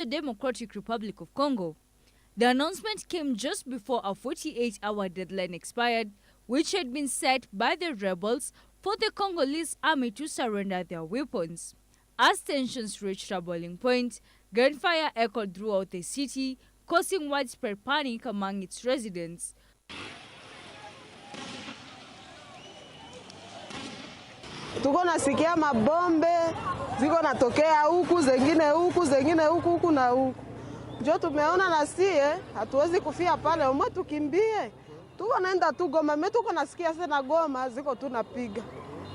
the Democratic Republic of Congo. The announcement came just before a 48-hour deadline expired, which had been set by the rebels for the Congolese army to surrender their weapons. As tensions reached a boiling point, gunfire echoed throughout the city, causing widespread panic among its residents. Tuko nasikia mabombe ziko natokea huku zengine huku na huku. Ndio tumeona na sie hatuwezi kufia pale, umwe tukimbie. Tuko naenda tu Goma, mimi tuko nasikia sana Goma ziko tunapiga.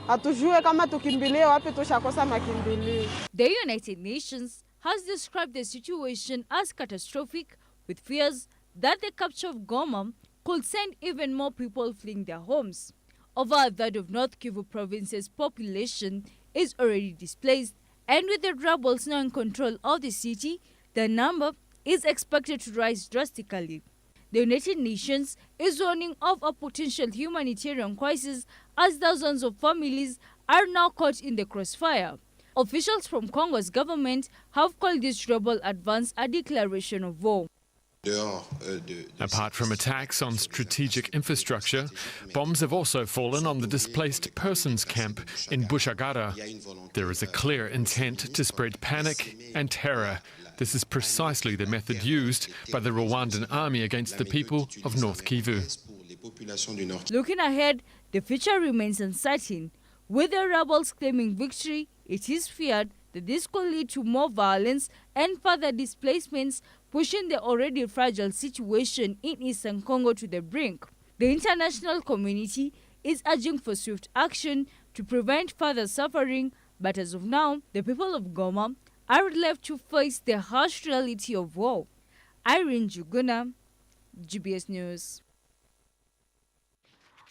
Hatujue kama tukimbilie wapi, tushakosa makimbilio. The United Nations has described the situation as catastrophic, with fears that the capture of Goma could send even more people fleeing their homes. Over a third of North Kivu province's population is already displaced, and with the rebels now in control of the city, the number is expected to rise drastically. The United Nations is warning of a potential humanitarian crisis as thousands of families are now caught in the crossfire. Officials from Congo's government have called this rebel advance a declaration of war. Apart from attacks on strategic infrastructure, bombs have also fallen on the displaced persons camp in Bushagara. There is a clear intent to spread panic and terror. This is precisely the method used by the Rwandan army against the people of North Kivu. Looking ahead, the future remains uncertain. With the rebels claiming victory, it is feared that this could lead to more violence and further displacements, pushing the already fragile situation in eastern Congo to the brink. The international community is urging for swift action to prevent further suffering, but as of now, the people of Goma are left to face the harsh reality of war. Irene Juguna, GBS News.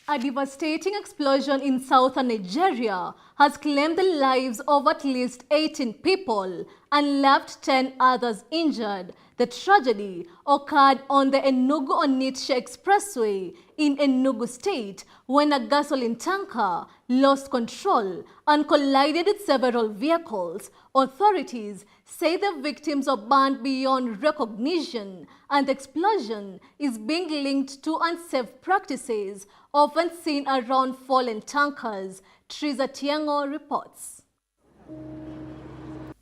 A devastating explosion in southern Nigeria has claimed the lives of at least 18 people and left 10 others injured. The tragedy occurred on the Enugu-Onitsha Expressway in Enugu State when a gasoline tanker lost control and collided with several vehicles. Authorities say the victims are burned beyond recognition, and the explosion is being linked to unsafe practices often seen around fallen tankers. Triza Tiengo reports.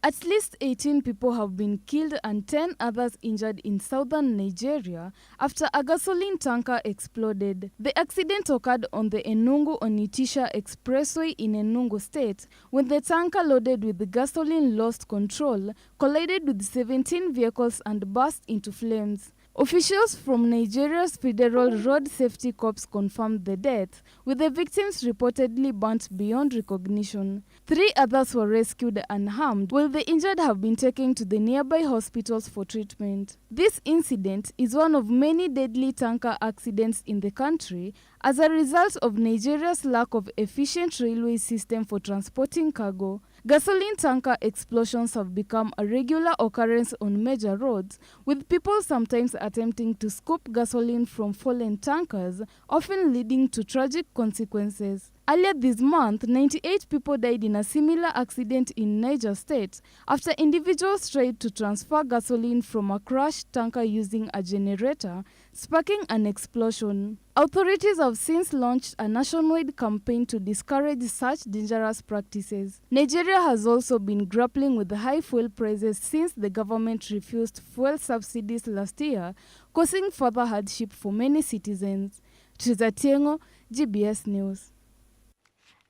At least 18 people have been killed and 10 others injured in southern Nigeria after a gasoline tanker exploded. The accident occurred on the Enugu-Onitsha Expressway in Enugu State when the tanker loaded with gasoline lost control, collided with 17 vehicles and burst into flames. Officials from Nigeria's Federal Road Safety Corps confirmed the death, with the victims reportedly burnt beyond recognition. 3 others were rescued unharmed, while the injured have been taken to the nearby hospitals for treatment. This incident is one of many deadly tanker accidents in the country as a result of Nigeria's lack of efficient railway system for transporting cargo. Gasoline tanker explosions have become a regular occurrence on major roads, with people sometimes attempting to scoop gasoline from fallen tankers, often leading to tragic consequences. Earlier this month, 98 people died in a similar accident in Niger State after individuals tried to transfer gasoline from a crashed tanker using a generator, sparking an explosion. Authorities have since launched a nationwide campaign to discourage such dangerous practices. Nigeria has also been grappling with high fuel prices since the government refused fuel subsidies last year, causing further hardship for many citizens. Triza Tiengo, GBS News.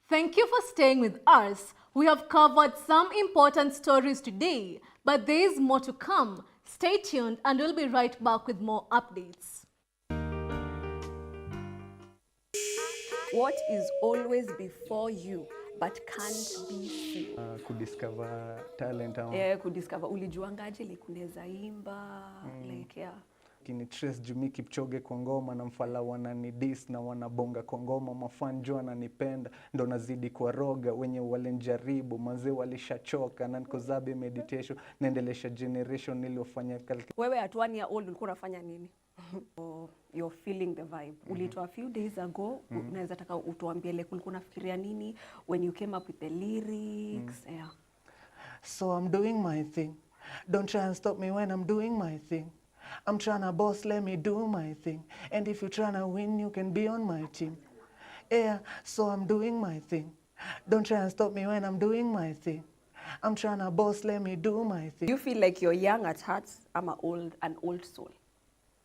Thank you for staying with us. We have covered some important stories today, but there is more to come. Stay tuned and we'll be right back with more updates. What is always before you but can't be seen? Kudiscover talent. Kudiscover. Ulijuangaje like unaweza imba, like yeah. Kini Trace Jumi Kipchoge kwa ngoma na mfala wananidis na wanabonga kwa ngoma, mafanjo wananipenda ndo nazidi kwa roga, wenye walenjaribu manze walishachoka na nikozabe meditation naendelesha generation niliofanya kalki. Wewe at 1 year old ulikuwa unafanya nini? You're feeling the vibe. Ulitoa a few days ago, unaweza taka utuambie like ulikuwa unafikiria nini when you came up with the lyrics? Yeah. So I'm doing my thing. Don't try and stop me when I'm doing my thing. I'm tryna boss, let me do my thing. And if you're tryna win, you can be on my team. Yeah, so I'm doing my thing. Don't try and stop me when I'm doing my thing. I'm tryna boss, let me do my thing. You feel like you're young at heart, I'm an old soul.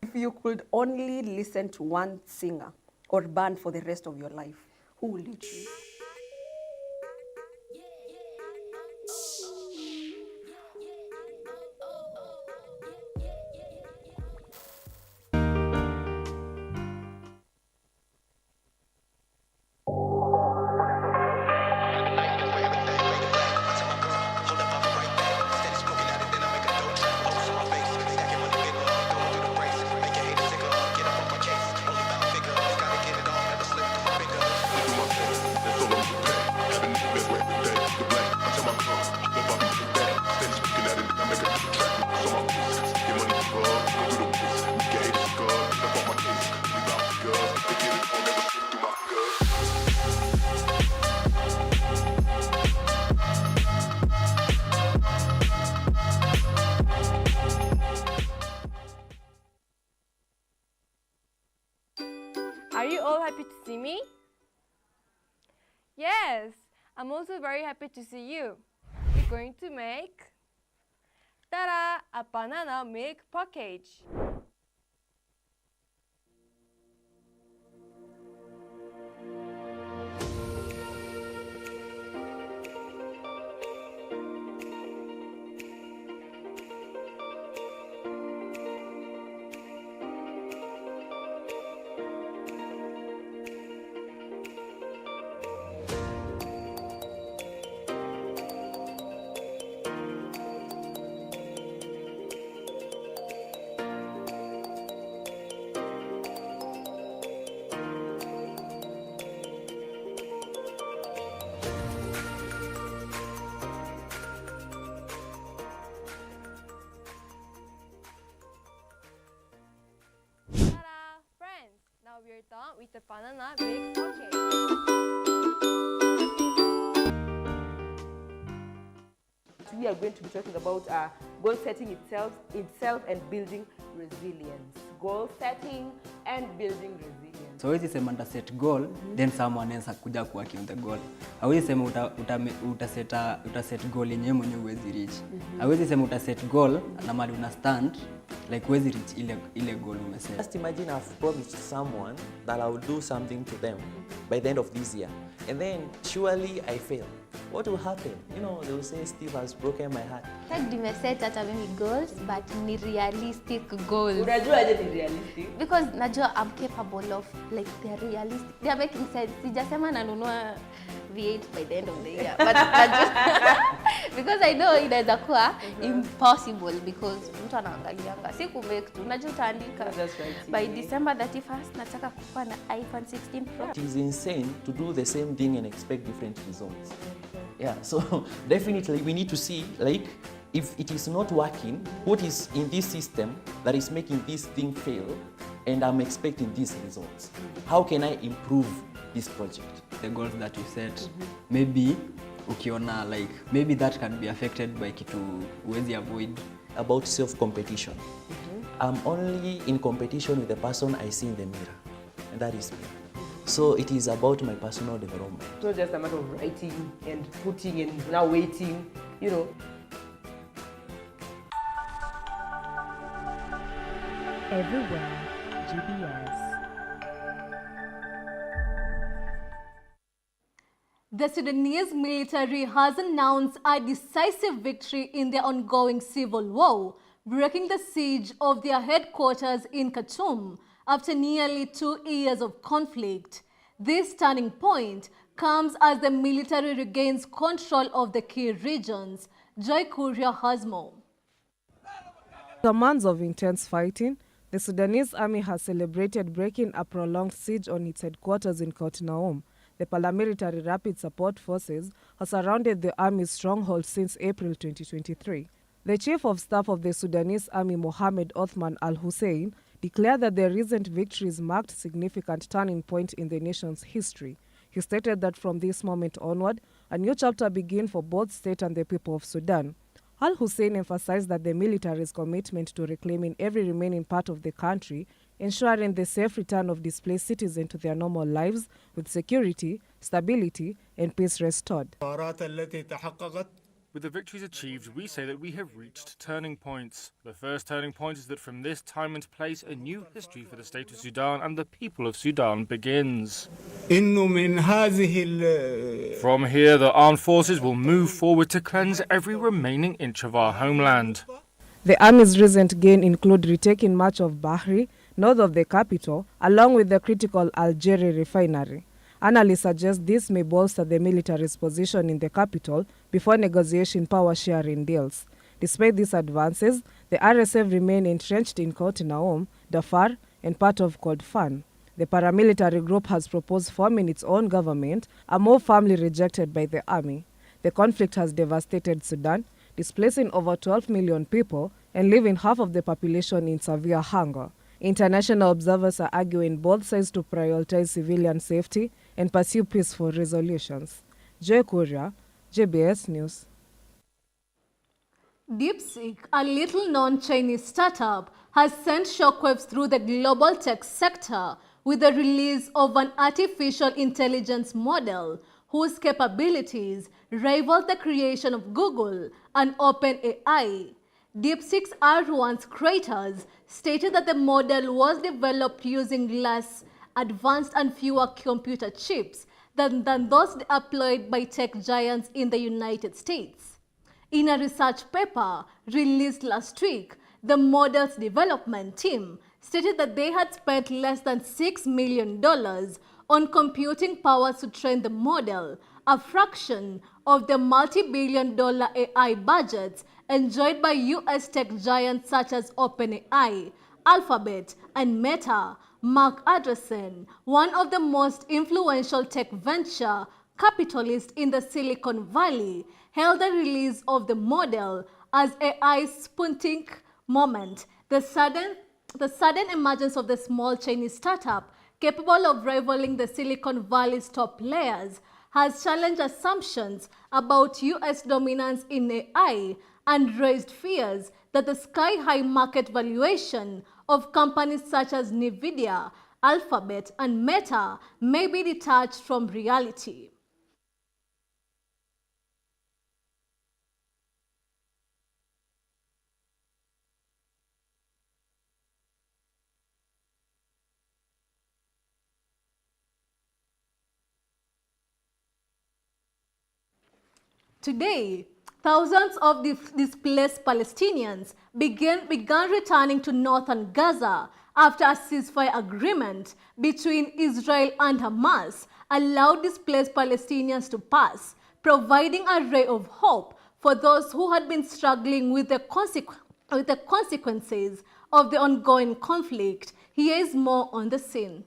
If you could only listen to one singer or band for the rest of your life, who will you choose? Are you all happy to see me? Yes, I'm also very happy to see you. We're going to make, ta-da, a banana milk package. Ta-da, friends! Now we're done with the banana milk package. We are going to be talking about goal setting itself and building resilience. Goal setting and building resilience. So hawezi sema nita set goal then someone else akuja kuwork on the goal. Hawezi sema uta set goal yenyewe mwenyewe huwezi reach. Hawezi sema uta set goal na mali una stand like huwezi reach ile goal umeset. Just imagine I've promised someone that I will do something to them by the end of this year, and then surely I fail. What will happen? You know, they will say Steve has broken my heart. Nimeset hata mimi goals but ni realistic goals. Unajua aje ni realistic? Because najua I'm capable of like they're realistic. They're making sense. Sijasema nanunua V8 by the end of the year. But because I know inaweza kuwa impossible because mtu anaangalianga. Si kumake tu. Najua utaandika. By December 31st nataka kuwa na iPhone 16 Pro. It is insane to do the same thing and expect different results. Yeah, so definitely we need to see, like, if it is not working, what is in this system that is making this thing fail, and I'm expecting these results. How can I improve this project? The goals that you set, maybe ukiona like maybe that can be affected by kitu huwezi avoid. About self-competition. I'm only in competition with the person I see in the mirror, and that is me. So it is about my personal development. It's not just a matter of writing and putting and now waiting, you know. Everywhere, GBS. The Sudanese military has announced a decisive victory in their ongoing civil war, breaking the siege of their headquarters in Khartoum after nearly 2 years of conflict. This turning point comes as the military regains control of the key regions. Joy Kuria has more. After months of intense fighting, the Sudanese army has celebrated breaking a prolonged siege on its headquarters in Khartoum. The paramilitary Rapid Support Forces has surrounded the army's stronghold since April 2023. The Chief of Staff of the Sudanese Army, Mohammed Othman al-Hussein, declared that the recent victories marked a significant turning point in the nation's history. He stated that from this moment onward, a new chapter begins for both state and the people of Sudan. Al-Hussein emphasized that the military's commitment to reclaiming every remaining part of the country, ensuring the safe return of displaced citizens to their normal lives with security, stability, and peace restored. With the victories achieved, we say that we have reached turning points. The first turning point is that from this time and place, a new history for the state of Sudan and the people of Sudan begins. From here, the armed forces will move forward to cleanse every remaining inch of our homeland. The army's recent gain include retaking much of Bahri, north of the capital, along with the critical Algeria refinery. Analysts suggest this may bolster the military's position in the capital before negotiating power-sharing deals. Despite these advances, the RSF remain entrenched in Koti Naum, Darfur, and part of Kordofan. The paramilitary group has proposed forming its own government, a move firmly rejected by the army. The conflict has devastated Sudan, displacing over 12 million people and leaving half of the population in severe hunger. International observers are arguing both sides to prioritize civilian safety and pursue peaceful resolutions. Joy Kuria, JBS News. DeepSeek, a little-known Chinese startup, has sent shockwaves through the global tech sector with the release of an artificial intelligence model whose capabilities rival the creation of Google and OpenAI. DeepSeek's R1's creators stated that the model was developed using less advanced and fewer computer chips than those deployed by tech giants in the United States. In a research paper released last week, the model's development team stated that they had spent less than $6 million on computing power to train the model, a fraction of the multi-billion-dollar AI budgets enjoyed by US tech giants such as OpenAI, Alphabet, and Meta. Mark Andreessen, one of the most influential tech venture capitalists in the Silicon Valley, hailed the release of the model as AI's Sputnik moment, the sudden emergence of the small Chinese startup capable of rivaling the Silicon Valley's top players has challenged assumptions about US dominance in AI and raised fears that the sky-high market valuation of companies such as Nvidia, Alphabet, and Meta may be detached from reality. Today, thousands of displaced Palestinians began returning to northern Gaza after a ceasefire agreement between Israel and Hamas allowed displaced Palestinians to pass, providing a ray of hope for those who had been struggling with the consequences of the ongoing conflict. Here is more on the scene.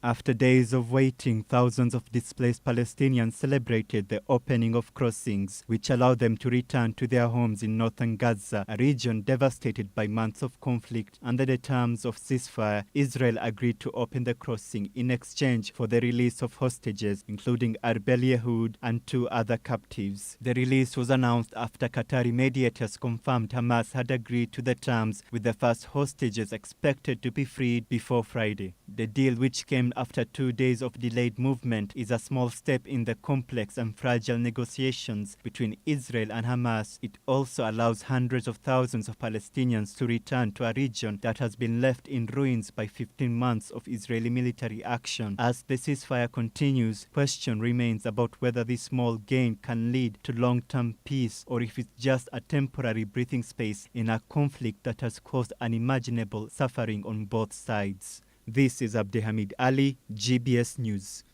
After days of waiting, thousands of displaced Palestinians celebrated the opening of crossings, which allowed them to return to their homes in northern Gaza, a region devastated by months of conflict. Under the terms of ceasefire, Israel agreed to open the crossing in exchange for the release of hostages, including Arbel Yehud and 2 other captives. The release was announced after Qatari mediators confirmed Hamas had agreed to the terms, with the first hostages expected to be freed before Friday. The deal, which came after 2 days of delayed movement, is a small step in the complex and fragile negotiations between Israel and Hamas. It also allows hundreds of thousands of Palestinians to return to a region that has been left in ruins by 15 months of Israeli military action. As the ceasefire continues, question remains about whether this small gain can lead to long-term peace or if it's just a temporary breathing space in a conflict that has caused unimaginable suffering on both sides. This is Abdehamid Ali, GBS News.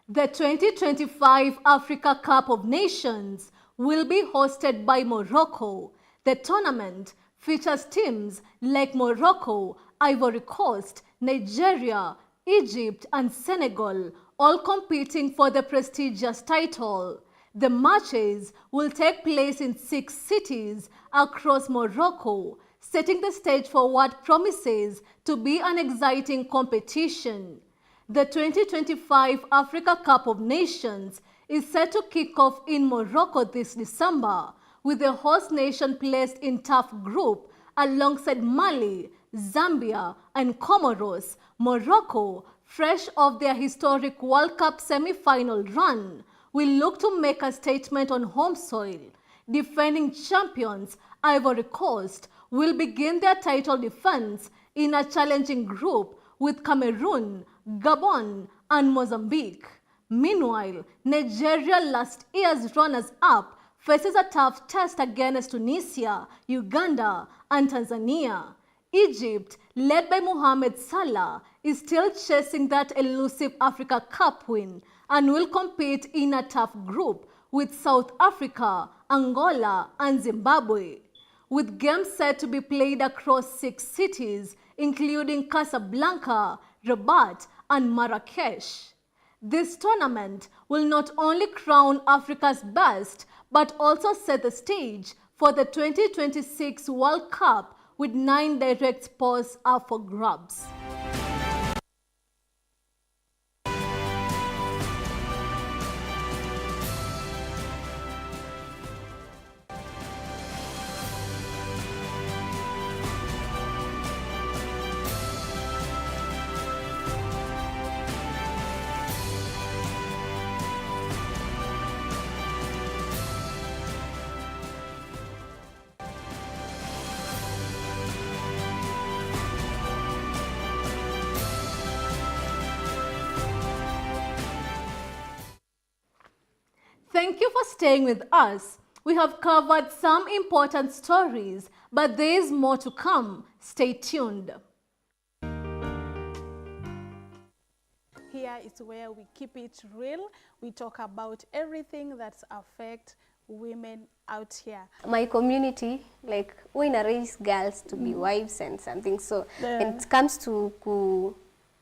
The 2025 Africa Cup of Nations will be hosted by Morocco. The tournament features teams like Morocco, Ivory Coast, Nigeria, Egypt, and Senegal, all competing for the prestigious title. The matches will take place in 6 cities across Morocco, setting the stage for what promises to be an exciting competition. The 2025 Africa Cup of Nations is set to kick off in Morocco this December, with the host nation placed in tough group alongside Mali, Zambia, and Comoros. Morocco, fresh off their historic World Cup semi-final run, will look to make a statement on home soil. Defending champions Ivory Coast will begin their title defense in a challenging group with Cameroon, Gabon, and Mozambique. Meanwhile, Nigeria, last year's runners-up, faces a tough test against Tunisia, Uganda, and Tanzania. Egypt, led by Mohamed Salah, is still chasing that elusive Africa Cup win and will compete in a tough group with South Africa, Angola, and Zimbabwe. With games set to be played across 6 cities, including Casablanca, Rabat, and Marrakesh. This tournament will not only crown Africa's best, but also set the stage for the 2026 World Cup, with 9 direct spots up for grabs. Thank you for staying with us. We have covered some important stories, but there is more to come. Stay tuned. Here is where we keep it real. We talk about everything that affects women out here. My community, like, we raise girls to be wives and something. So when it comes to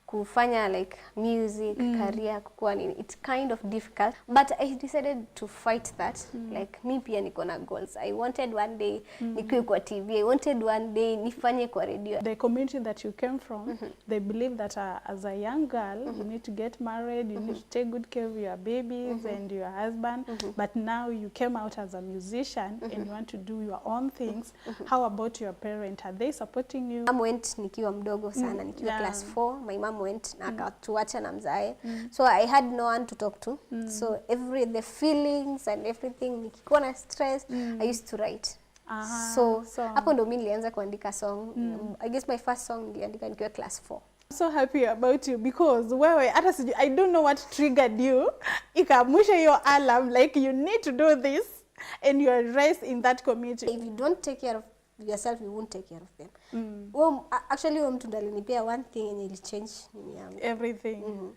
kufanya like music, career, kukua nini, it's kind of difficult. But I decided to fight that. Like, mi pia niko na goals. I wanted one day nikuwe kwa TV. I wanted one day nifanye kwa radio. The community that you came from, they believe that as a young girl, you need to get married, you need to take good care of your babies and your husband. But now you came out as a musician and you want to do your own things. How about your parents? Are they supporting you? Mom went nikiwa mdogo sana, nikiwa class 4. My mom went na akatuacha na mzae. So I had no one to talk to. So the feelings and everything, nikikuwa na stress, I used to write. So hapo ndo mimi nilianza kuandika song. I guess my first song niliandika nikiwa class 4. I'm so happy about you because wewe hata sijui, I don't know what triggered you. Ikamusha your alarm like you need to do this and you are raised in that community. If you don't take care of yourself, you won't take care of them. Actually, mtu ndo alinipea one thing and it change everything.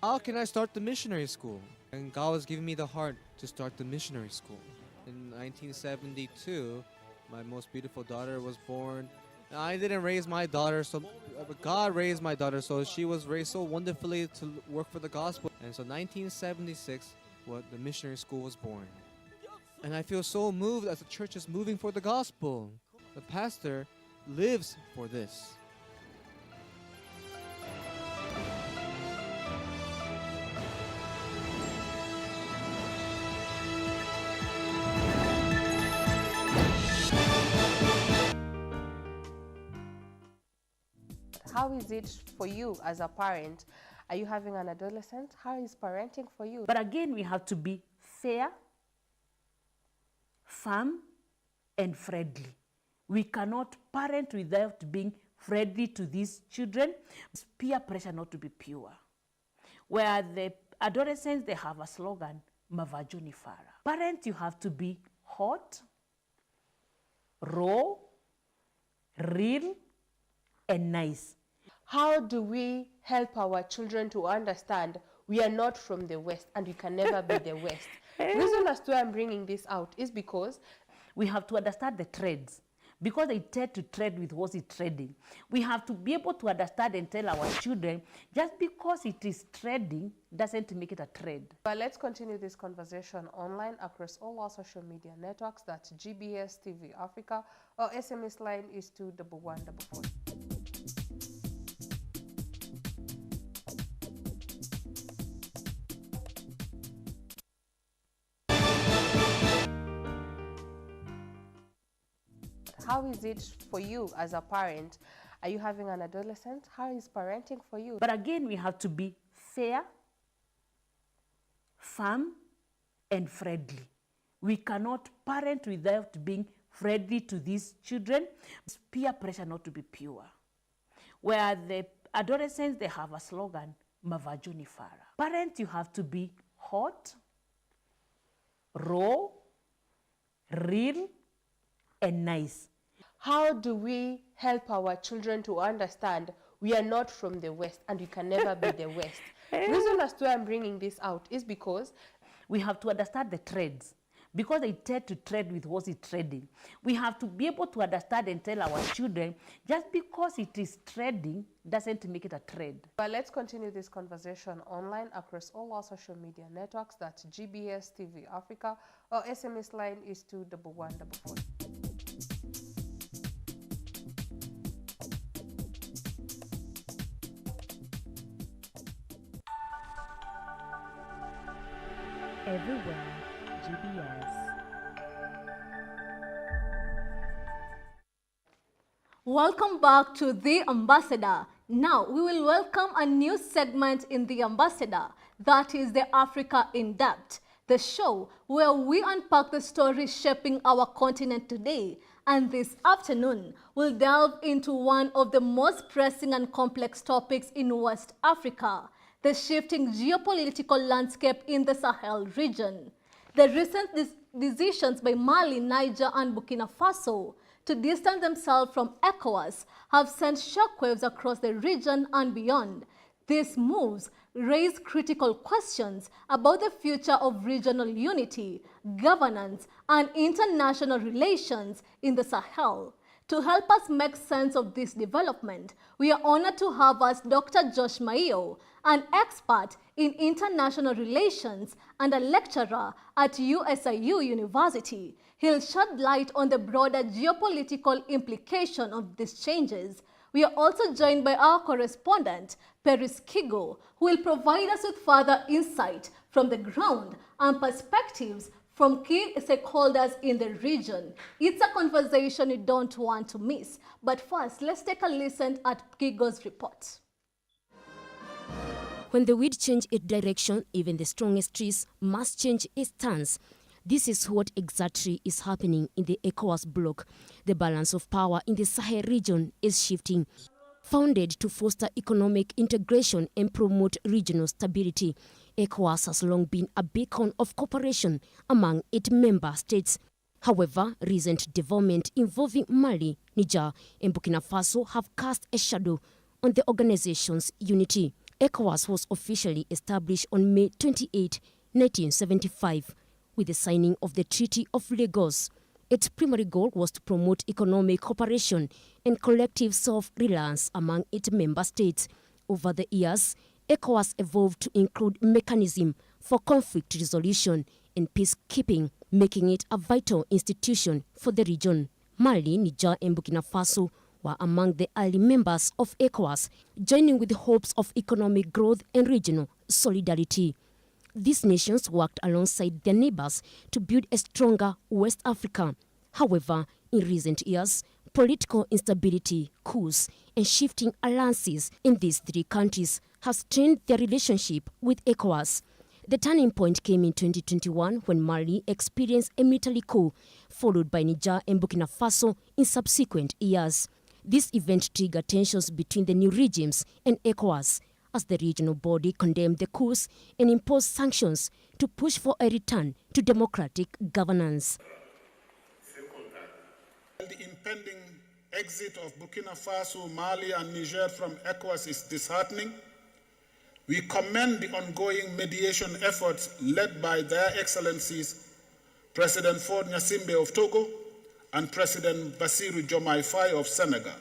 How can I start the missionary school? And God was giving me the heart to start the missionary school. In 1972, my most beautiful daughter was born. I didn't raise my daughter, so God raised my daughter, so she was raised so wonderfully to work for the gospel. And so 1976, the missionary school was born. And I feel so moved as the church is moving for the gospel. The pastor lives for this. How is it for you as a parent Are you having an adolescent? How is parenting for you? But again, we have to be fair, firm, and friendly. We cannot parent without being friendly to these children. Peer pressure not to be pure. Where the adolescents, they have a slogan, Mavajuni Fara. Parents, you have to be hot, raw, real, and nice. How do we help our children to understand we are not from the West and we can never be the West? Reason as to why I'm bringing this out is because we have to understand the trends. Because they tend to trade with what is trading. We have to be able to understand and tell our children, just because it is trading doesn't make it a trade. But let's continue this conversation online across all our social media networks. That's GBS TV Africa. Our SMS line is 21144. How is it for you as a parent? Are you having an adolescent? How is parenting for you? But again, we have to be fair, firm, and friendly. We cannot parent without being friendly to these children. Peer pressure not to be pure. Where the adolescents, they have a slogan, Mavajuni Fara. Parents, you have to be hot, raw, real, and nice. How do we help our children to understand we are not from the West and we can never be the West? Reason as to why I'm bringing this out is because we have to understand the trends. Because they tend to trade with what is trading. We have to be able to understand and tell our children, just because it is trading doesn't make it a trade. But let's continue this conversation online across all our social media networks. That's GBS TV Africa. Our SMS line is 21144. Everywhere, GBS. Welcome back to The Ambassador. Now, we will welcome a new segment in The Ambassador, that is the Africa in Depth, the show where we unpack the stories shaping our continent today. And this afternoon, we'll delve into one of the most pressing and complex topics in West Africa, the shifting geopolitical landscape in the Sahel region. The recent decisions by Mali, Niger, and Burkina Faso to distance themselves from ECOWAS have sent shockwaves across the region and beyond. These moves raise critical questions about the future of regional unity, governance, and international relations in the Sahel. To help us make sense of this development, we are honored to have us Dr. Josh Maio, an expert in international relations and a lecturer at USIU University. He'll shed light on the broader geopolitical implication of these changes. We are also joined by our correspondent, Peris Kigo, who will provide us with further insight from the ground and perspectives from key stakeholders in the region. It's a conversation you don't want to miss. But first, let's take a listen at Kigo's report. When the wind changes its direction, even the strongest trees must change its stance. This is what exactly is happening in the ECOWAS bloc. The balance of power in the Sahel region is shifting. Founded to foster economic integration and promote regional stability, ECOWAS has long been a beacon of cooperation among its member states. However, recent developments involving Mali, Niger, and Burkina Faso have cast a shadow on the organization's unity. ECOWAS was officially established on May 28, 1975, with the signing of the Treaty of Lagos. Its primary goal was to promote economic cooperation and collective self-reliance among its member states. Over the years, ECOWAS evolved to include mechanisms for conflict resolution and peacekeeping, making it a vital institution for the region. Mali, Niger, and Burkina Faso were among the early members of ECOWAS, joining with the hopes of economic growth and regional solidarity. These nations worked alongside their neighbors to build a stronger West Africa. However, in recent years, Political instability, coups, and shifting alliances in these three countries have strained their relationship with ECOWAS. The turning point came in 2021 when Mali experienced a military coup, followed by Niger and Burkina Faso in subsequent years. This event triggered tensions between the new regimes and ECOWAS, as the regional body condemned the coups and imposed sanctions to push for a return to democratic governance. The impending exit of Burkina Faso, Mali, and Niger from ECOWAS is disheartening. We commend the ongoing mediation efforts led by Their Excellencies President Faure Gnassingbé of Togo and President Bassirou Diomaye Faye of Senegal.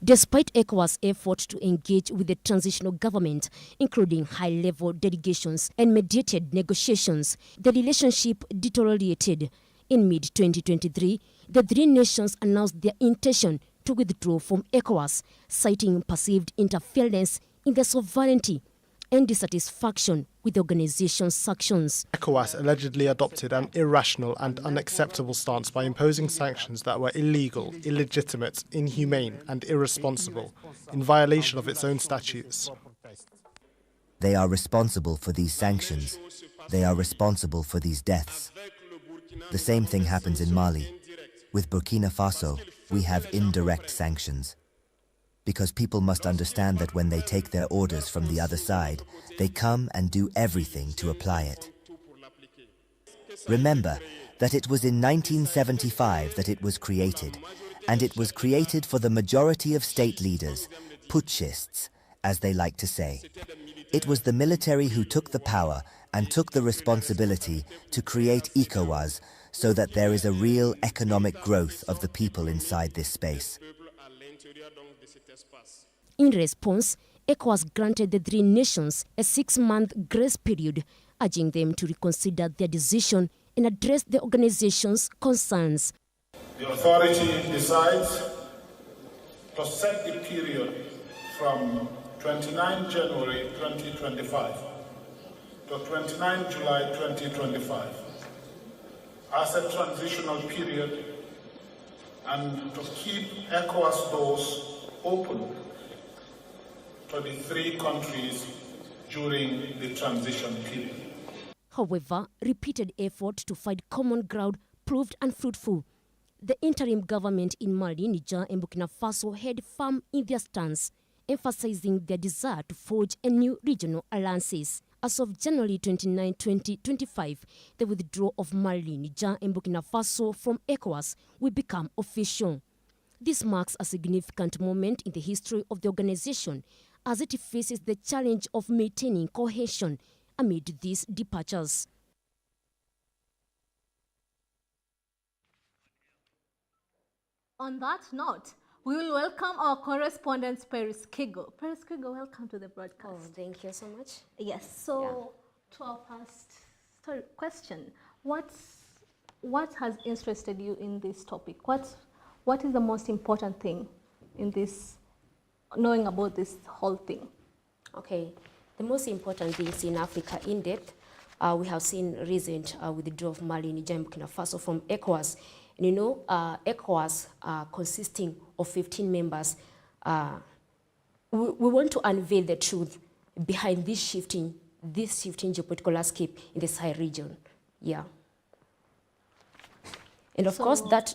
Despite ECOWAS' effort to engage with the transitional government, including high-level delegations and mediated negotiations, the relationship deteriorated. In mid-2023, the three nations announced their intention to withdraw from ECOWAS, citing perceived interference in their sovereignty and dissatisfaction with the organization's sanctions. ECOWAS allegedly adopted an irrational and unacceptable stance by imposing sanctions that were illegal, illegitimate, inhumane, and irresponsible, in violation of its own statutes. They are responsible for these sanctions. They are responsible for these deaths. The same thing happens in Mali. With Burkina Faso, we have indirect sanctions. Because people must understand that when they take their orders from the other side, they come and do everything to apply it. Remember that it was in 1975 that it was created, and it was created for the majority of state leaders, putschists, as they like to say. It was the military who took the power and took the responsibility to create ECOWAS so that there is a real economic growth of the people inside this space. In response, ECOWAS granted the three nations a 6-month grace period, urging them to reconsider their decision and address the organization's concerns. The authority decides to set the period from 29 January 2025 to 29 July 2025 as a transitional period and to keep ECOWAS doors open to the three countries during the transition period. However, repeated effort to find common ground proved unfruitful. The interim government in Mali, Niger, and Burkina Faso held firm in their stance, emphasizing their desire to forge a new regional alliances. As of January 29, 2025, the withdrawal of Mali, Niger, and Burkina Faso from ECOWAS will become official. This marks a significant moment in the history of the organization as it faces the challenge of maintaining cohesion amid these departures. On that note, we will welcome our correspondent, Paris Kigo. Paris Kigo, welcome to the broadcast. Oh, thank you so much. Yes, so to our first question, what has interested you in this topic? What is the most important thing in this, knowing about this whole thing? Okay, the most important things in Africa in depth, we have seen recent withdrawal of Mali, Niger, and Burkina Faso from ECOWAS. And you know, ECOWAS consisting of 15 members, we want to unveil the truth behind this shifting geopolitical landscape in the Sahel region. Yeah. And of course that,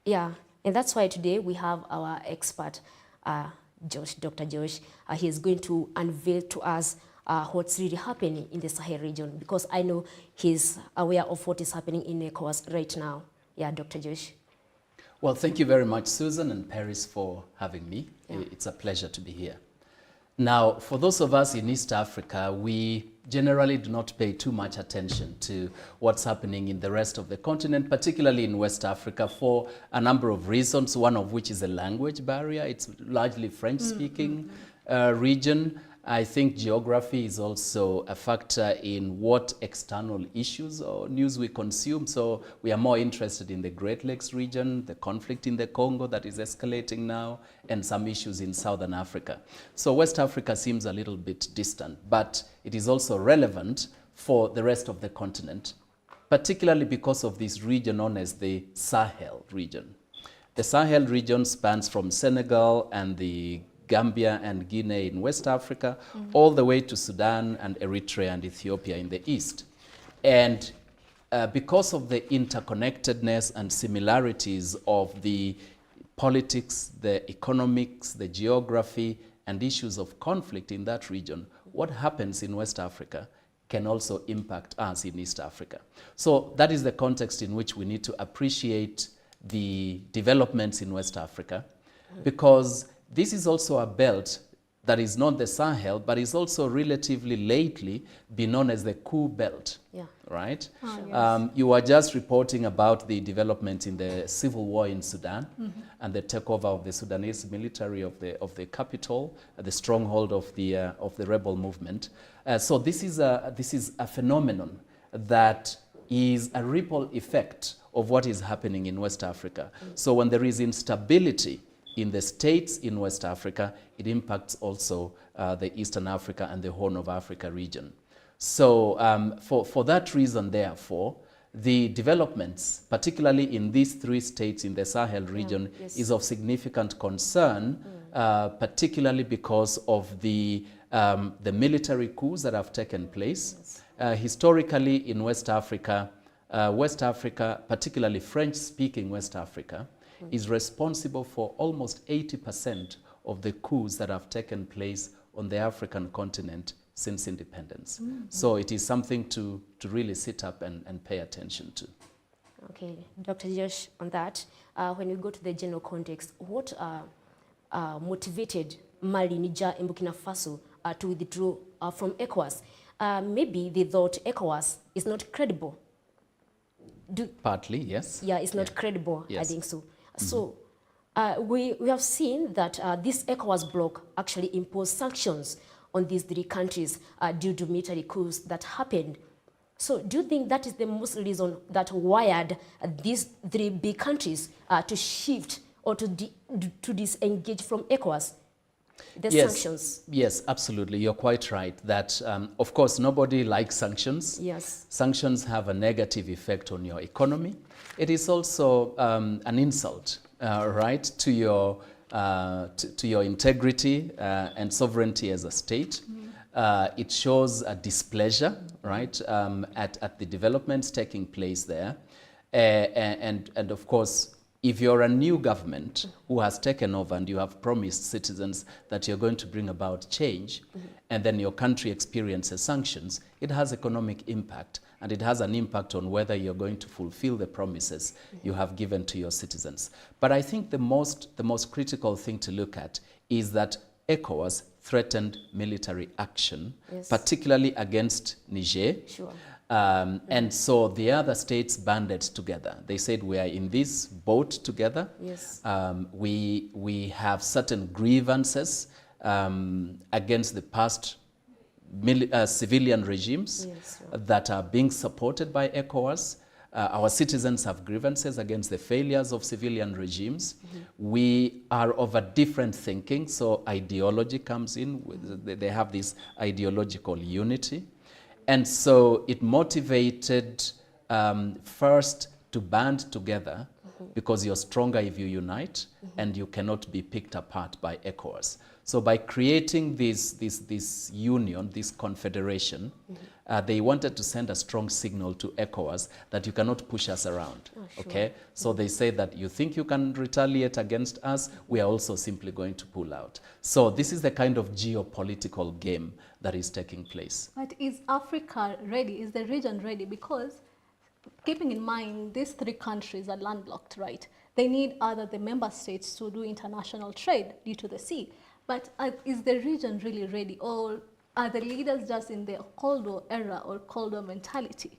yeah, and that's why today we have our expert, Dr. Josh. He is going to unveil to us what's really happening in the Sahel region, because I know he's aware of what is happening in ECOWAS right now. Yeah, Dr. Josh. Well, thank you very much, Susan and Paris, for having me. Yeah. It's a pleasure to be here. Now, for those of us in East Africa, we generally do not pay too much attention to what's happening in the rest of the continent, particularly in West Africa, for a number of reasons, one of which is a language barrier. It's largely French-speaking region. I think geography is also a factor in what external issues or news we consume. So we are more interested in the Great Lakes region, the conflict in the Congo that is escalating now, and some issues in Southern Africa. So West Africa seems a little bit distant, but it is also relevant for the rest of the continent, particularly because of this region known as the Sahel region. The Sahel region spans from Senegal and the Gambia and Guinea in West Africa, all the way to Sudan and Eritrea and Ethiopia in the east. And because of the interconnectedness and similarities of the politics, the economics, the geography, and issues of conflict in that region, what happens in West Africa can also impact us in East Africa. So that is the context in which we need to appreciate the developments in West Africa, because this is also a belt that is not the Sahel, but is also relatively lately been known as the Coup Belt, right? You were just reporting about the development in the civil war in Sudan and the takeover of the Sudanese military of the capital, the stronghold of the rebel movement. So this is a phenomenon that is a ripple effect of what is happening in West Africa. So when there is instability in the states in West Africa, it impacts also the Eastern Africa and the Horn of Africa region. So for that reason, therefore, the developments, particularly in these three states in the Sahel region, is of significant concern, particularly because of the military coups that have taken place. Historically in West Africa, particularly French-speaking West Africa, is responsible for almost 80% of the coups that have taken place on the African continent since independence. So it is something to really sit up and pay attention to. Okay, Dr. Josh, on that, when we go to the general context, what motivated Mali, Niger, and Burkina Faso to withdraw from ECOWAS? Maybe they thought ECOWAS is not credible. Partly, yes. Yeah, it's not credible, Yes. I think so. So we have seen that this ECOWAS bloc actually imposed sanctions on these three countries due to military coups that happened. So do you think that is the most reason that wired these three big countries to shift or to disengage from ECOWAS? The sanctions. Yes, absolutely. You're quite right that, of course, nobody likes sanctions. Yes. Sanctions have a negative effect on your economy. It is also an insult, right, to your integrity and sovereignty as a state. It shows a displeasure, right, at the developments taking place there. And of course, if you're a new government who has taken over and you have promised citizens that you're going to bring about change, and then your country experiences sanctions, it has economic impact, and it has an impact on whether you're going to fulfill the promises you have given to your citizens. But I think the most critical thing to look at is that ECOWAS threatened military action, particularly against Niger. Sure. And so the other states banded together. They said, we are in this boat together. Yes. We have certain grievances against the past civilian regimes that are being supported by ECOWAS. Our citizens have grievances against the failures of civilian regimes. We are of a different thinking, so ideology comes in. They have this ideological unity. And so it motivated first to band together because you're stronger if you unite and you cannot be picked apart by ECOWAS. So by creating this union, this confederation, they wanted to send a strong signal to ECOWAS that you cannot push us around, okay? So they say that you think you can retaliate against us, we are also simply going to pull out. So this is the kind of geopolitical game that is taking place. But is Africa ready? Is the region ready? Because keeping in mind these three countries are landlocked, right? They need either the member states to do international trade due to the sea. But is the region really ready, or are the leaders just in the Cold War era or Cold War mentality?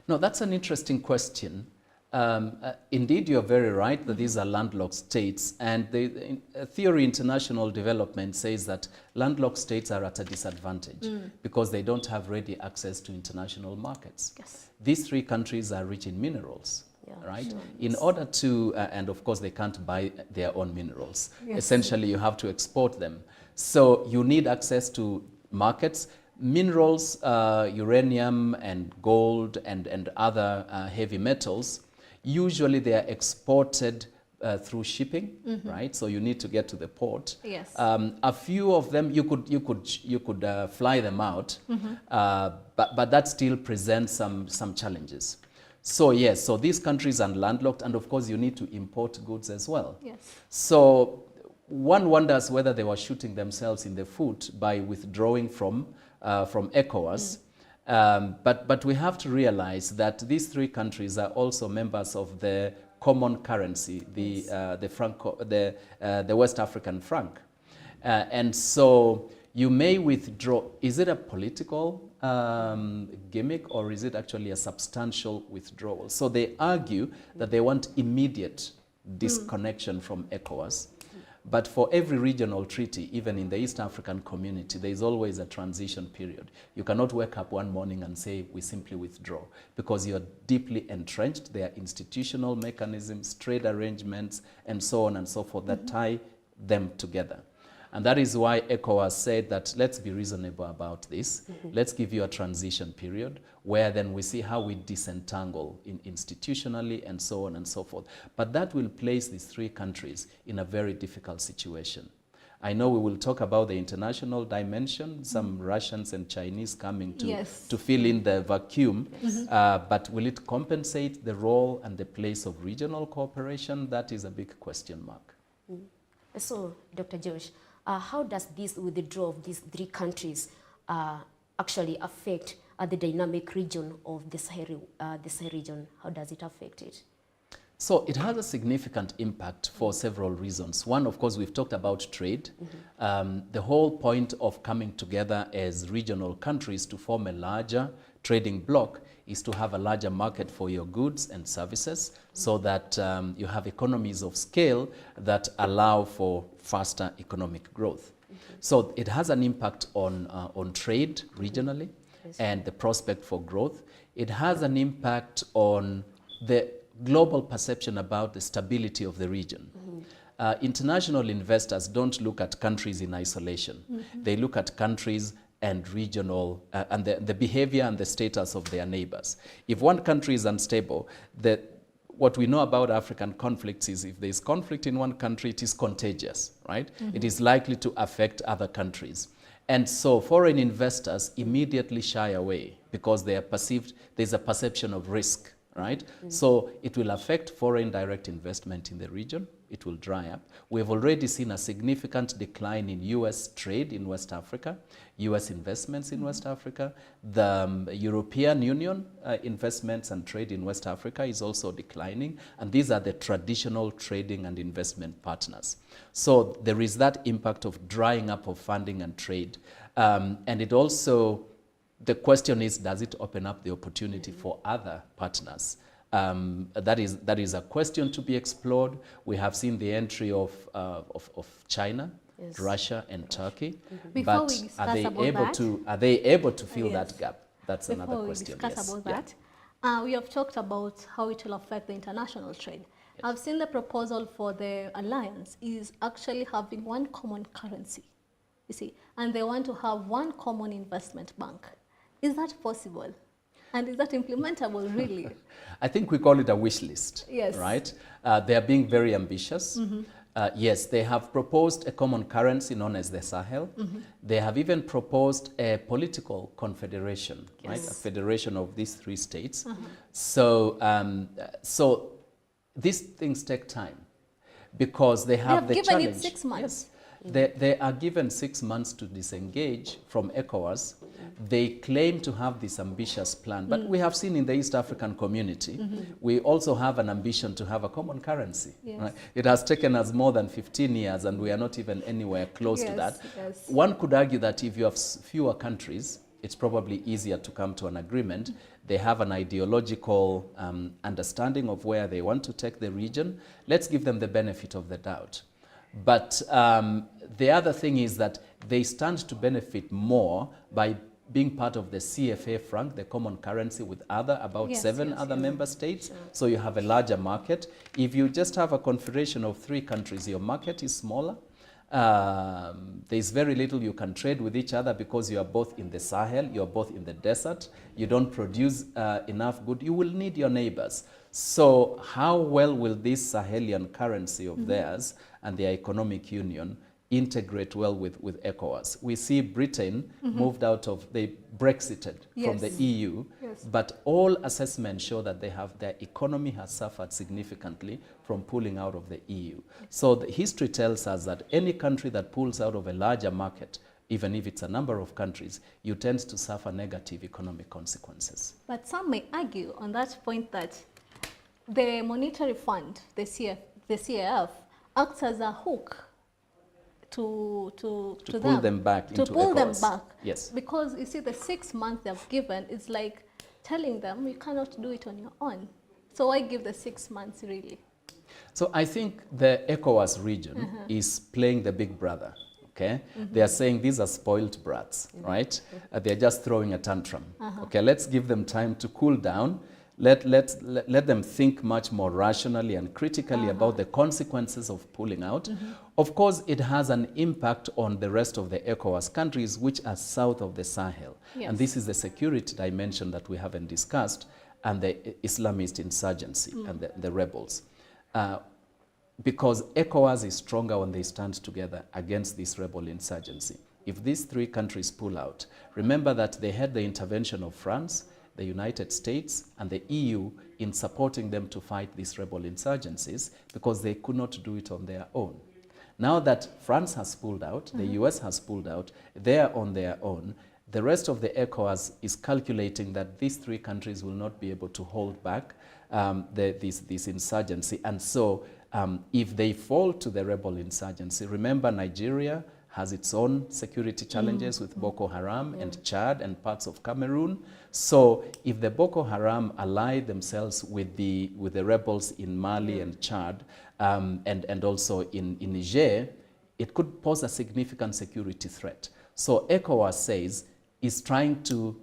No, that's an interesting question. Indeed, you're very right that these are landlocked states, and the theory international development says that landlocked states are at a disadvantage because they don't have ready access to international markets. Yes. These three countries are rich in minerals. Right? Sure. In order to, and of course they can't buy their own minerals. Yes. Essentially, you have to export them. So you need access to markets. Minerals, uranium and gold and other heavy metals, usually they are exported through shipping, right? So you need to get to the port. Yes. A few of them you could fly them out, but that still presents some challenges. So yes, so these countries are landlocked, and of course you need to import goods as well. Yes. So one wonders whether they were shooting themselves in the foot by withdrawing from ECOWAS. But we have to realize that these three countries are also members of the common currency, the West African franc. And so you may withdraw. Is it a political gimmick, or is it actually a substantial withdrawal? So they argue that they want immediate disconnection from ECOWAS. But for every regional treaty, even in the East African community, there is always a transition period. You cannot wake up one morning and say, we simply withdraw, because you're deeply entrenched. There are institutional mechanisms, trade arrangements, and so on and so forth that tie them together. And that is why ECOWAS said that let's be reasonable about this. Let's give you a transition period where then we see how we disentangle institutionally and so on and so forth. But that will place these three countries in a very difficult situation. I know we will talk about the international dimension, some Russians and Chinese coming to fill in the vacuum, but will it compensate the role and the place of regional cooperation? That is a big question mark. So, Dr. Josh, how does this withdrawal of these three countries actually affect the dynamic region of the Sahel region? How does it affect it? So it has a significant impact for several reasons. One, of course, we've talked about trade. The whole point of coming together as regional countries to form a larger trading bloc is to have a larger market for your goods and services, so that you have economies of scale that allow for faster economic growth. So it has an impact on trade regionally and the prospect for growth. It has an impact on the global perception about the stability of the region. International investors don't look at countries in isolation. They look at countries and regional, and the behavior and the status of their neighbors. If one country is unstable, what we know about African conflicts is if there is conflict in one country, it is contagious, right? It is likely to affect other countries. And so foreign investors immediately shy away because they are perceived, there's a perception of risk, right? So it will affect foreign direct investment in the region. It will dry up. We have already seen a significant decline in US trade in West Africa, US investments in West Africa. The European Union investments and trade in West Africa is also declining. And these are the traditional trading and investment partners. So there is that impact of drying up of funding and trade. And it also, the question is, does it open up the opportunity for other partners? That is a question to be explored. We have seen the entry of China, Russia, and Turkey. Before But we discuss are they about able that, to fill that gap? That's another question. Before we discuss about that, we have talked about how it will affect the international trade. I've seen the proposal for the alliance is actually having one common currency, you see, and they want to have one common investment bank. Is that possible? And is that implementable, really? I think we call it a wish list, Yes. right? They are being very ambitious. Yes, they have proposed a common currency known as the Sahel. They have even proposed a political confederation, right? A federation of these three states. So, so these things take time because they have the given challenge. it 6 months. They are given 6 months to disengage from ECOWAS. They claim to have this ambitious plan, but we have seen in the East African community, we also have an ambition to have a common currency. Right? It has taken us more than 15 years and we are not even anywhere close to that. One could argue that if you have fewer countries, it's probably easier to come to an agreement. They have an ideological understanding of where they want to take the region. Let's give them the benefit of the doubt. But the other thing is that they stand to benefit more by being part of the CFA franc, the common currency with about 7 other member states. So you have a larger market. If you just have a confederation of 3 countries, your market is smaller. There's very little you can trade with each other because you are both in the Sahel, you are both in the desert, you don't produce enough good, you will need your neighbors. So how well will this Sahelian currency of theirs and their economic union integrate well with ECOWAS? We see Britain moved out of, they Brexited from the EU, but all assessments show that their economy has suffered significantly from pulling out of the EU. So the history tells us that any country that pulls out of a larger market, even if it's a number of countries, you tend to suffer negative economic consequences. But some may argue on that point that the monetary fund, the CAF, acts as a hook to pull them back into to pull them ECOWAS. back. Yes. Because you see, the 6 months they've given is like telling them you cannot do it on your own. So why give the 6 months really? So I think the ECOWAS region is playing the big brother. Okay, they are saying these are spoiled brats, right? They're just throwing a tantrum. Okay, let's give them time to cool down. Let them think much more rationally and critically about the consequences of pulling out. Of course, it has an impact on the rest of the ECOWAS countries which are south of the Sahel. Yes. And this is the security dimension that we haven't discussed, and the Islamist insurgency and the rebels. Because ECOWAS is stronger when they stand together against this rebel insurgency. If these three countries pull out, remember that they had the intervention of France, the United States, and the EU in supporting them to fight these rebel insurgencies because they could not do it on their own. Now that France has pulled out, the US has pulled out, they are on their own, the rest of the ECOWAS is calculating that these three countries will not be able to hold back this insurgency. And so if they fall to the rebel insurgency, remember Nigeria has its own security challenges with Boko Haram and Chad and parts of Cameroon. So if the Boko Haram ally themselves with the rebels in Mali and Chad and also in Niger, it could pose a significant security threat. So ECOWAS says is trying to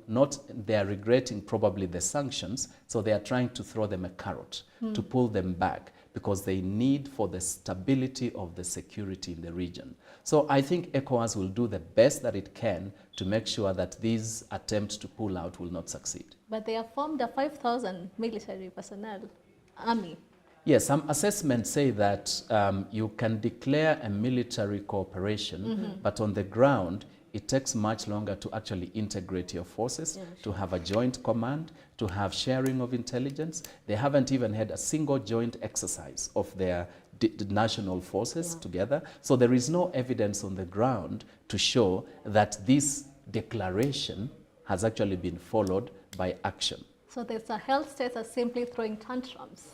they are regretting probably the sanctions, so they are trying to throw them a carrot to pull them back because they need for the stability of the security in the region. So I think ECOWAS will do the best that it can to make sure that these attempts to pull out will not succeed. But they have formed a 5,000 military personnel army. Yes, some assessments say that you can declare a military cooperation, but on the ground, it takes much longer to actually integrate your forces, to have a joint command, to have sharing of intelligence. They haven't even had a single joint exercise of their national forces together. So there is no evidence on the ground to show that this declaration has actually been followed by action. So the Sahel states are simply throwing tantrums.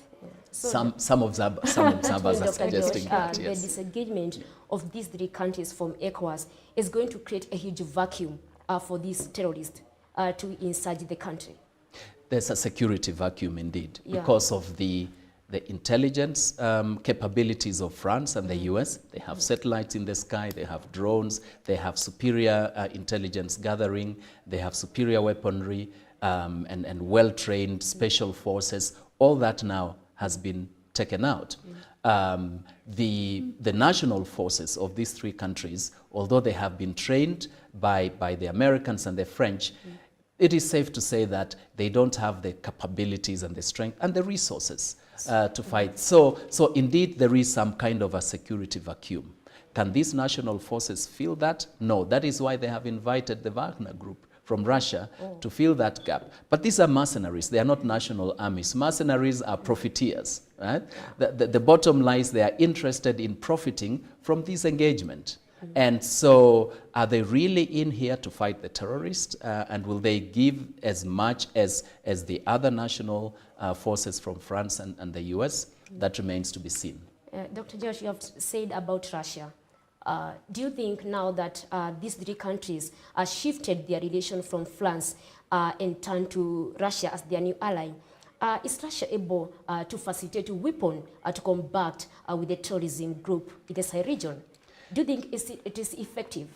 Some observers are suggesting that, yes. The disengagement of these three countries from ECOWAS is going to create a huge vacuum for these terrorists to inside the country. There's a security vacuum indeed, because of the intelligence capabilities of France and the US. They have satellites in the sky, they have drones, they have superior intelligence gathering, they have superior weaponry and well-trained special forces. All that now has been taken out. The national forces of these three countries, although they have been trained by the Americans and the French, it is safe to say that they don't have the capabilities and the strength and the resources to fight. So indeed, there is some kind of a security vacuum. Can these national forces fill that? No. That is why they have invited the Wagner Group from Russia to fill that gap. But these are mercenaries. They are not national armies. Mercenaries are profiteers. Right? The bottom lies they are interested in profiting from this engagement. And so are they really in here to fight the terrorists? And will they give as much as the other national forces from France and the US? That remains to be seen. Dr. Josh, you have said about Russia. Do you think now that these three countries shifted their relation from France and turned to Russia as their new ally, is Russia able to facilitate a weapon to combat with the terrorism group in the Sahel region? Do you think it is effective?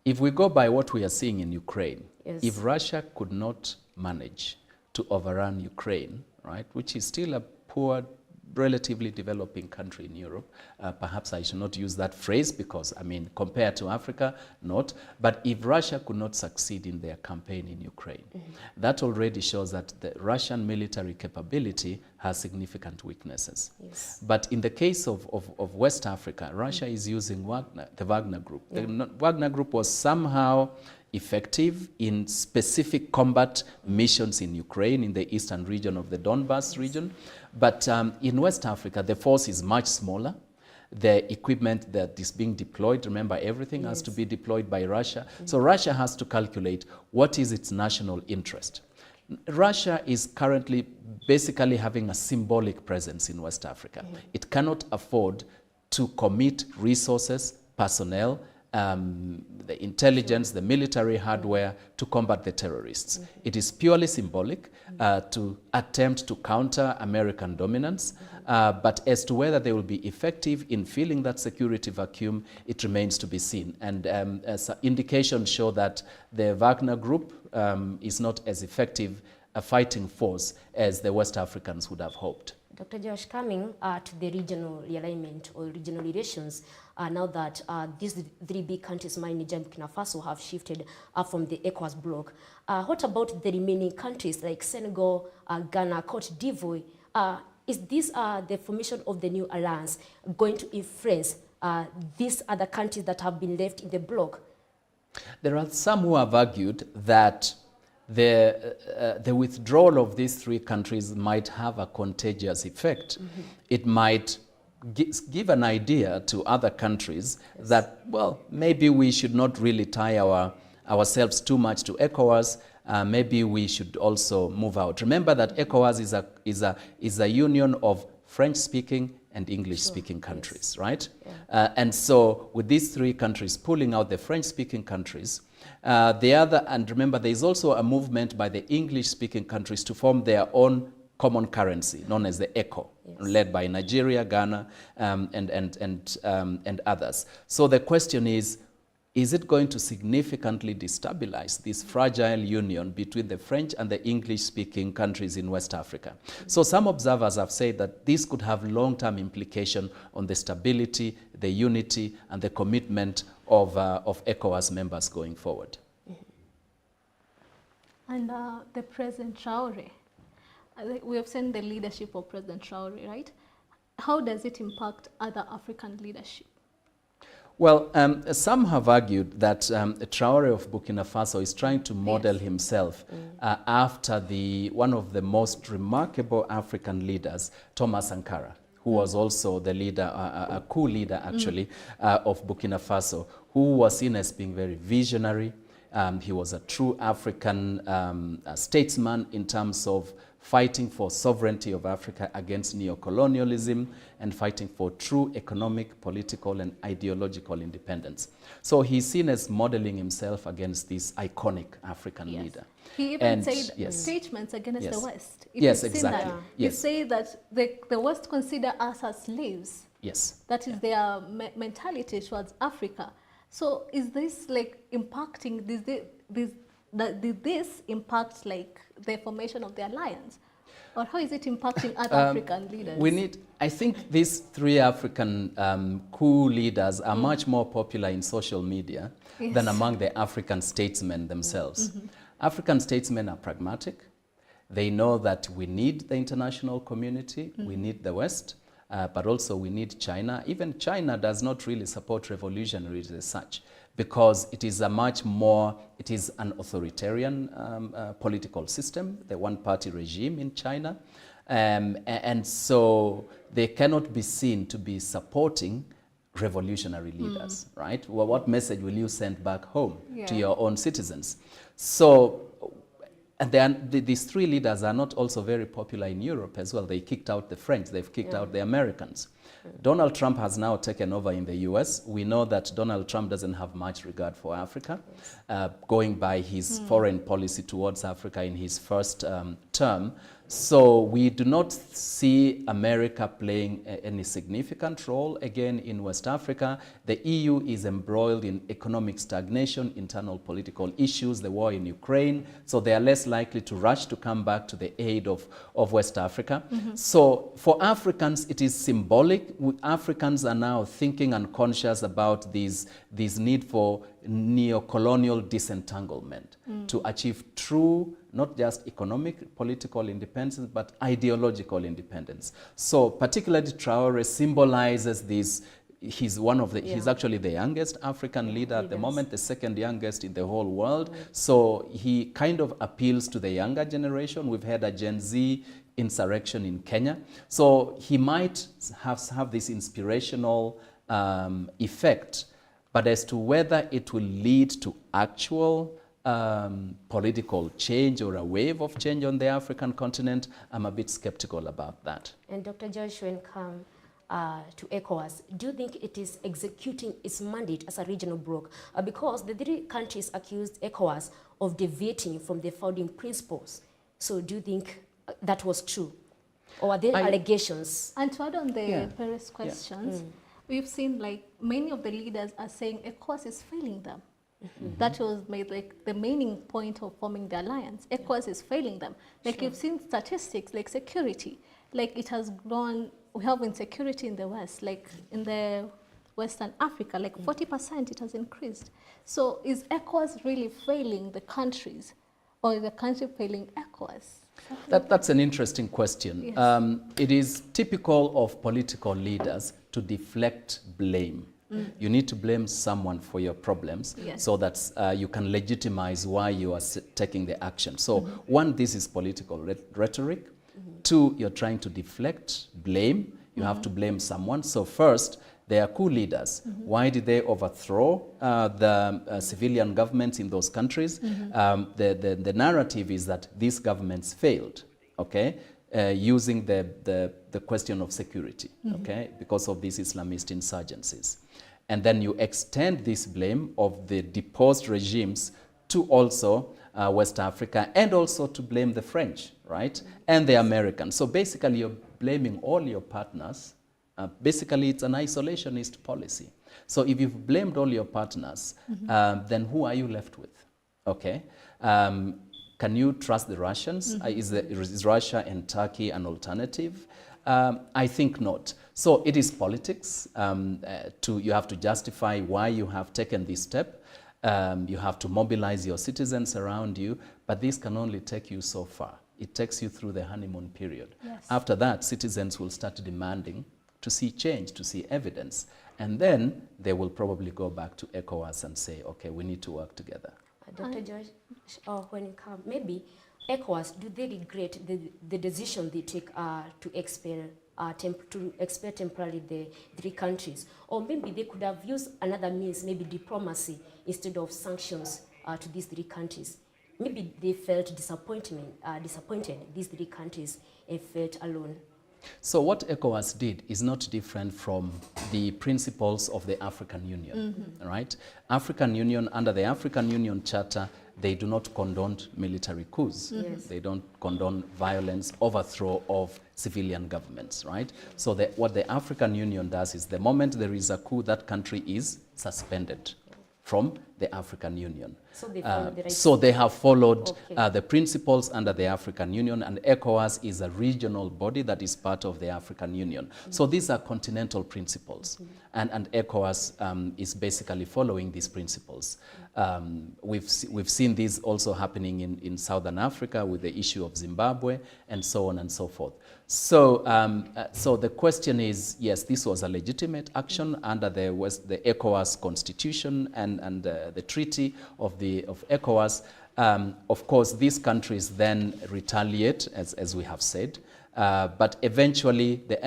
If we go by what we are seeing in Ukraine, Yes. if Russia could not manage to overrun Ukraine, right, which is still a poor relatively developing country in Europe. Perhaps I should not use that phrase because, I mean, compared to Africa, not. But if Russia could not succeed in their campaign in Ukraine, that already shows that the Russian military capability has significant weaknesses. Yes. But in the case of West Africa, Russia is using Wagner, the Wagner Group. The Wagner Group was somehow effective in specific combat missions in Ukraine, in the eastern region of the Donbas region. But in West Africa, the force is much smaller. The equipment that is being deployed, remember, everything has to be deployed by Russia. So Russia has to calculate what is its national interest. Russia is currently basically having a symbolic presence in West Africa. It cannot afford to commit resources, personnel, the intelligence, the military hardware to combat the terrorists. It is purely symbolic to attempt to counter American dominance, but as to whether they will be effective in filling that security vacuum, it remains to be seen. And as indications show that the Wagner Group is not as effective a fighting force as the West Africans would have hoped. Dr. Josh, coming to the regional realignment or regional relations, now that these three big countries, Mali, Niger, and Burkina Faso, have shifted from the ECOWAS bloc, what about the remaining countries like Senegal, Ghana, Cote d'Ivoire? Is this the formation of the new alliance going to influence these other countries that have been left in the bloc? There are some who have argued that the withdrawal of these three countries might have a contagious effect. It might give an idea to other countries that, well, maybe we should not really tie ourselves too much to ECOWAS. Maybe we should also move out. Remember that ECOWAS is a union of French-speaking and English-speaking countries, right? And so with these three countries pulling out the French-speaking countries, and remember, there is also a movement by the English-speaking countries to form their own common currency, known as the ECO, led by Nigeria, Ghana, and others. So the question is it going to significantly destabilize this fragile union between the French and the English-speaking countries in West Africa? So some observers have said that this could have long-term implication on the stability, the unity, and the commitment of ECOWAS members going forward. And the President Traore, we have seen the leadership of President Traore, right? How does it impact other African leadership? Well, some have argued that Traore of Burkina Faso is trying to model himself after one of the most remarkable African leaders, Thomas Sankara, who was also the leader, a coup leader actually, of Burkina Faso, who was seen as being very visionary. He was a true African statesman in terms of fighting for sovereignty of Africa against neocolonialism and fighting for true economic, political, and ideological independence. So he's seen as modeling himself against this iconic African leader. He even said statements against the West. Yes, exactly. He said that the West consider us as slaves. Yes. That is their mentality towards Africa. So is this like impacting, did this impact like the formation of the alliance? Or how is it impacting other African leaders? I think these three African coup leaders are much more popular in social media than among the African statesmen themselves. African statesmen are pragmatic. They know that we need the international community, we need the West, but also we need China. Even China does not really support revolutionaries as such, because it is it is an authoritarian political system, the one-party regime in China. And so they cannot be seen to be supporting revolutionary leaders, right? Well, what message will you send back home to your own citizens? So, and these three leaders are not also very popular in Europe as well. They kicked out the French, they've kicked out the Americans. Donald Trump has now taken over in the US. We know that Donald Trump doesn't have much regard for Africa, going by his foreign policy towards Africa in his first term. So we do not see America playing any significant role again in West Africa. The EU is embroiled in economic stagnation, internal political issues, the war in Ukraine. So they are less likely to rush to come back to the aid of West Africa. So for Africans, it is symbolic. Africans are now thinking and conscious about this need for neo-colonial disentanglement to achieve true, not just economic, political independence, but ideological independence. So particularly Traore symbolizes this. He's he's actually the youngest African leader at the moment, the second youngest in the whole world. So he kind of appeals to the younger generation. We've had a Gen Z insurrection in Kenya. So he might have this inspirational effect, but as to whether it will lead to actual political change or a wave of change on the African continent, I'm a bit skeptical about that. And Dr. Joyce, when come to ECOWAS, do you think it is executing its mandate as a regional bloc? Because the three countries accused ECOWAS of deviating from the founding principles. So do you think that was true? Or are there allegations? And to add on the Paris questions, we've seen like many of the leaders are saying ECOWAS is failing them. That was made like the main point of forming the alliance. ECOWAS is failing them. Like you've seen statistics like security, like it has grown. We have insecurity in the West, like in the Western Africa, like 40% it has increased. So is ECOWAS really failing the countries, or is the country failing ECOWAS? That's an interesting question. Yes. It is typical of political leaders to deflect blame. You need to blame someone for your problems so that you can legitimize why you are taking the action. So one, this is political rhetoric. Two, you're trying to deflect blame. You have to blame someone. So first, they are coup leaders. Why did they overthrow the civilian governments in those countries? The narrative is that these governments failed, okay? Using the question of security, okay, because of these Islamist insurgencies. And then you extend this blame of the deposed regimes to also West Africa, and also to blame the French, right, and the Americans. So basically you're blaming all your partners. Basically it's an isolationist policy. So if you've blamed all your partners, then who are you left with, okay? Can you trust the Russians? Is Russia and Turkey an alternative? I think not. So it is politics. You have to justify why you have taken this step. You have to mobilize your citizens around you, but this can only take you so far. It takes you through the honeymoon period. Yes. After that, citizens will start demanding to see change, to see evidence, and then they will probably go back to ECOWAS and say, okay, we need to work together. Dr. George, when it comes, maybe ECOWAS, do they regret the decision they take to expel temporarily the three countries? Or maybe they could have used another means, maybe diplomacy, instead of sanctions to these three countries. Maybe they felt disappointed, these three countries, and felt alone. So what ECOWAS did is not different from the principles of the African Union, right? African Union, under the African Union Charter, they do not condone military coups. They don't condone violence, overthrow of civilian governments, right? So what the African Union does is the moment there is a coup, that country is suspended from the African Union. So they follow the right so they have followed the principles under the African Union, and ECOWAS is a regional body that is part of the African Union. So these are continental principles, and ECOWAS is basically following these principles. We've seen this also happening in Southern Africa with the issue of Zimbabwe, and so on and so forth. So, so the question is, yes, this was a legitimate action under the ECOWAS constitution and the treaty of ECOWAS. Of course, these countries then retaliate, as we have said, but eventually the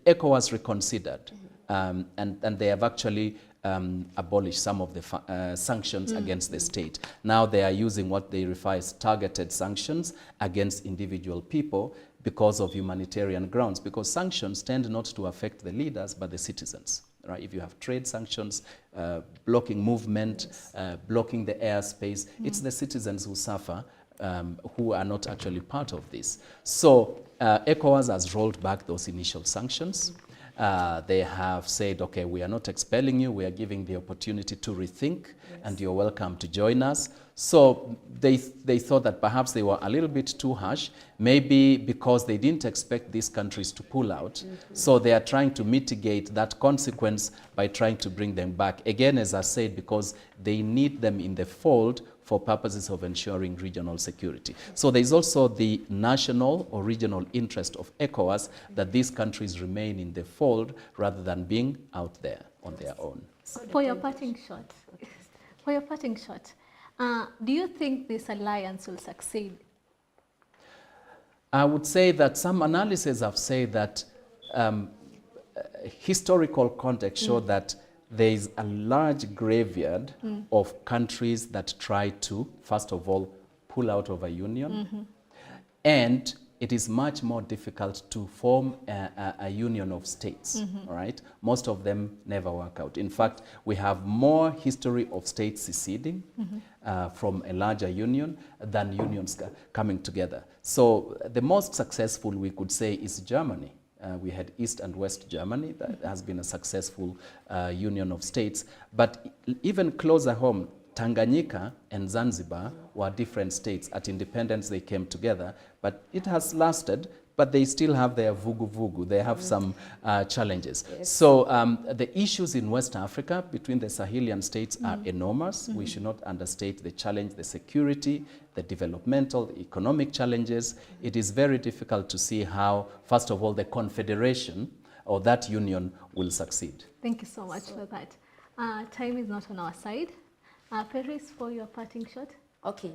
ECOWAS reconsidered, and they have actually abolished some of the sanctions against the state. Now they are using what they refer as targeted sanctions against individual people because of humanitarian grounds, because sanctions tend not to affect the leaders but the citizens. Right? If you have trade sanctions, blocking movement, blocking the airspace, it's the citizens who suffer who are not actually part of this. So ECOWAS has rolled back those initial sanctions. They have said, okay, we are not expelling you, we are giving the opportunity to rethink, and you're welcome to join us. So they thought that perhaps they were a little bit too harsh, maybe because they didn't expect these countries to pull out. So they are trying to mitigate that consequence by trying to bring them back. Again, as I said, because they need them in the fold for purposes of ensuring regional security. So there is also the national or regional interest of ECOWAS that these countries remain in the fold rather than being out there on their own. For your parting shot, do you think this alliance will succeed? I would say that some analyses have said that historical context show that there is a large graveyard of countries that try to, first of all, pull out of a union. And it is much more difficult to form a union of states, all right? Most of them never work out. In fact, we have more history of states seceding from a larger union than unions coming together. So the most successful, we could say, is Germany. We had East and West Germany that has been a successful union of states. But even closer home, Tanganyika and Zanzibar were different states. At independence, they came together, but it has lasted, but they still have their vugu-vugu. They have some challenges. So the issues in West Africa between the Sahelian states are enormous. We should not understate the challenge, the security, the developmental, the economic challenges. It is very difficult to see how, first of all, the confederation or that union will succeed. Thank you so much for that. Time is not on our side. Paris, for your parting shot. Okay.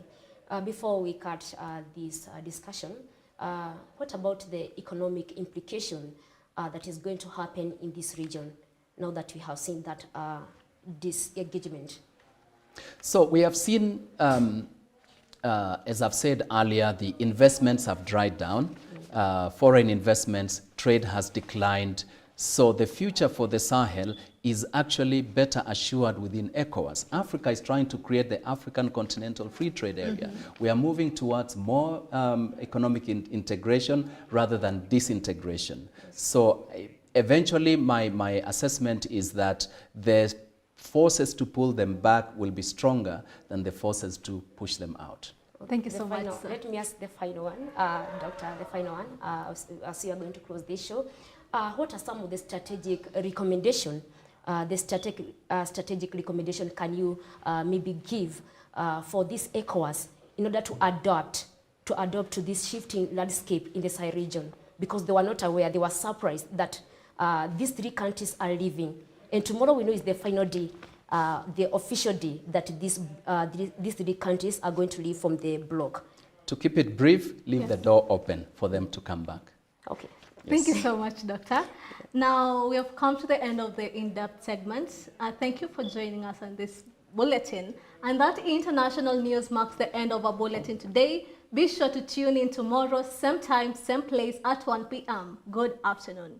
Before we cut this discussion, what about the economic implication that is going to happen in this region now that we have seen that disengagement? So we have seen, as I've said earlier, the investments have dried down. Foreign investments, trade has declined. So the future for the Sahel is actually better assured within ECOWAS. Africa is trying to create the African Continental Free Trade Area. We are moving towards more economic integration rather than disintegration. So eventually my assessment is that the forces to pull them back will be stronger than the forces to push them out. Thank you so much. Let me ask the final one, Doctor, the final one, as we are going to close this show. What are some of the strategic recommendation, strategic recommendation can you maybe give for this ECOWAS in order to adopt to this shifting landscape in the Sahel region? Because they were not aware, they were surprised that these three countries are leaving. And tomorrow we know is the final day, the official day that these three countries are going to leave from the bloc. To keep it brief, leave the door open for them to come back. Okay. Thank you so much, Doctor. Now we have come to the end of the in-depth segment. Thank you for joining us on this bulletin. And that international news marks the end of our bulletin today. Be sure to tune in tomorrow, same time, same place at 1 p.m. Good afternoon.